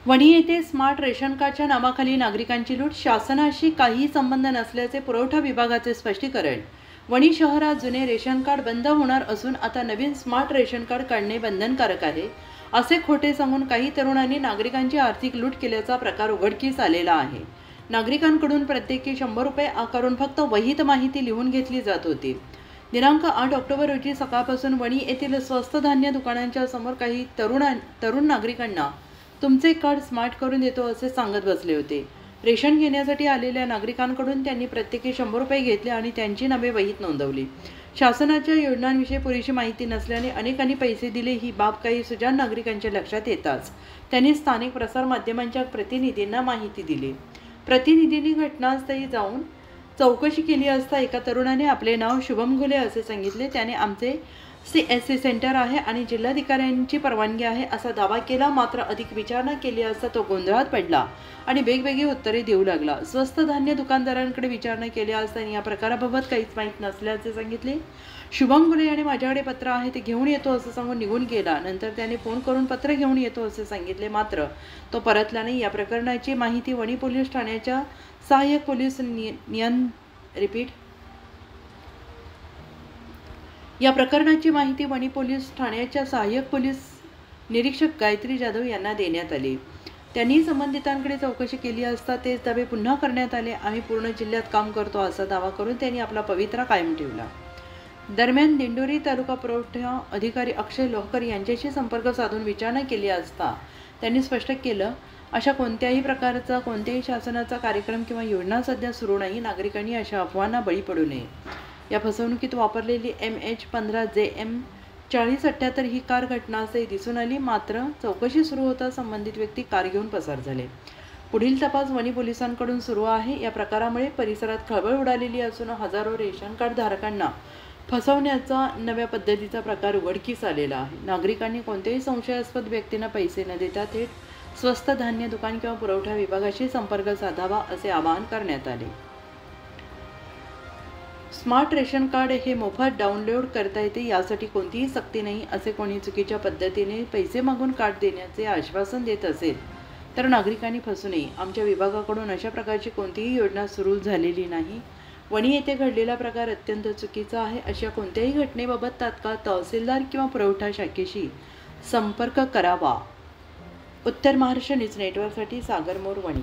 वणी येथे smart ration कार्डच्या नावाखाली नागरिकांची लूट, शासनाशी काही संबंध नसल्याचे पुरवठा विभागाचे स्पष्टीकरण। वणी शहरात जुने रेशन कार्ड बंद होणार असून आता नवीन स्मार्ट रेशन कार्ड काढणे बंधनकारक आहे असे खोटे सांगून काही तरुणांनी नागरिकांची आर्थिक लूट केल्याचा प्रकार उघडकीस आलेला आहे। नागरिकांकडून प्रत्येकी 100 रुपये आकारून फक्त वहीत माहिती लिहून घेतली जात होती। दिनांक 8 ऑक्टोबर रोजी सकाळपासून वणी येथील स्वस्त धान्य दुकानांच्या समोर काही तरुण नागरिकांना तुमचे कार्ड स्मार्ट करून देतो असे सांगत बसले होते। रेशन घेण्यासाठी आलेल्या नागरिकांकडून त्यांनी प्रत्येकी 100 रुपये घेतले आणि त्यांची नावे वहीत नोंदवली। शासनाच्या योजनांविषयी पुरेशी माहिती नसल्याने अनेकांनी पैसे दिले ही बाब काही सुजाण नागरिकांच्या लक्षात येताच त्यांनी स्थानिक प्रसार माध्यमांच्या प्रतिनिधींना माहिती दिली। प्रतिनिधींनी घटनास्थळी जाऊन चौकशी केली असता एका तरुणाने आपले नाव शुभम घुले असे सांगितले। त्याने आमचे CSC सेंटर आहे आणि जिल्हाधिकाऱ्यांची परवानगी आहे असा दावा केला। मात्र अधिक विचारणा केली असता तो गोंधळात पडला आणि वेगवेगळी उत्तरे देऊ लागला। स्वस्त धान्य दुकानदारांकडे विचारणा केली असता या प्रकाराबाबत काहीच माहीत नसल्याचे सांगितले। शुभम घुले याने माझ्याकडे पत्र आहे ते घेऊन येतो असं सांगून निघून गेला। नंतर त्याने फोन करून पत्र घेऊन येतो असे सांगितले, मात्र तो परतला नाही। या प्रकरणाची माहिती वणी पोलीस ठाण्याच्या सहाय्यक पोलीस या प्रकरणाची माहिती वणी पोलीस ठाण्याच्या सहाय्यक पोलीस निरीक्षक गायत्री जाधव यांना देण्यात आली। त्यांनी संबंधितांकडे चौकशी केली असता तेच दावे पुन्हा करण्यात आले। आम्ही पूर्ण जिल्ह्यात काम करतो असा दावा करून त्यांनी आपला पवित्रा कायम ठेवला। दरम्यान दिंडोरी तालुका पुरवठा अधिकारी अक्षय लोहकर यांच्याशी संपर्क साधून विचारणा केली असता त्यांनी स्पष्ट केलं, अशा कोणत्याही प्रकारचा कोणत्याही शासनाचा कार्यक्रम किंवा योजना सध्या सुरू नाही। नागरिकांनी अशा अफवांना बळी पडू नये। या फसवणुकीत वापरलेली MH15JM 4078 ही कार घटनास्थळी दिसून आली। मात्र चौकशी सुरू होता संबंधित व्यक्ती कार घेऊन पसार झाले। पुढील तपास वणी पोलिसांकडून सुरू आहे। या प्रकारामुळे परिसरात खळबळ उडालेली असून हजारो रेशन कार्ड धारकांना फसवण्याचा नव्या पद्धतीचा प्रकार उघडकीस आलेला आहे। नागरिकांनी कोणत्याही संशयास्पद व्यक्तींना पैसे न देता थेट स्वस्त धान्य दुकान किंवा पुरवठा विभागाशी संपर्क साधावा असे आवाहन करण्यात आले। स्मार्ट रेशन कार्ड हे मोफत डाउनलोड करता येते, यासाठी कोणतीही सक्ती नाही। असे कोणी चुकीच्या पद्धतीने पैसे मागून कार्ड देण्याचे आश्वासन देत असेल तर नागरिकांनी फसू नये। आमच्या विभागाकडून अशा प्रकारची कोणतीही योजना सुरू झालेली नाही। वणी येथे घडलेला प्रकार अत्यंत चुकीचा आहे। अशा कोणत्याही घटनेबाबत तात्काळ तहसीलदार किंवा पुरवठा शाखेशी संपर्क करावा। उत्तर महाराष्ट्र न्यूज नेटवर्कसाठी सागर मोर, वणी।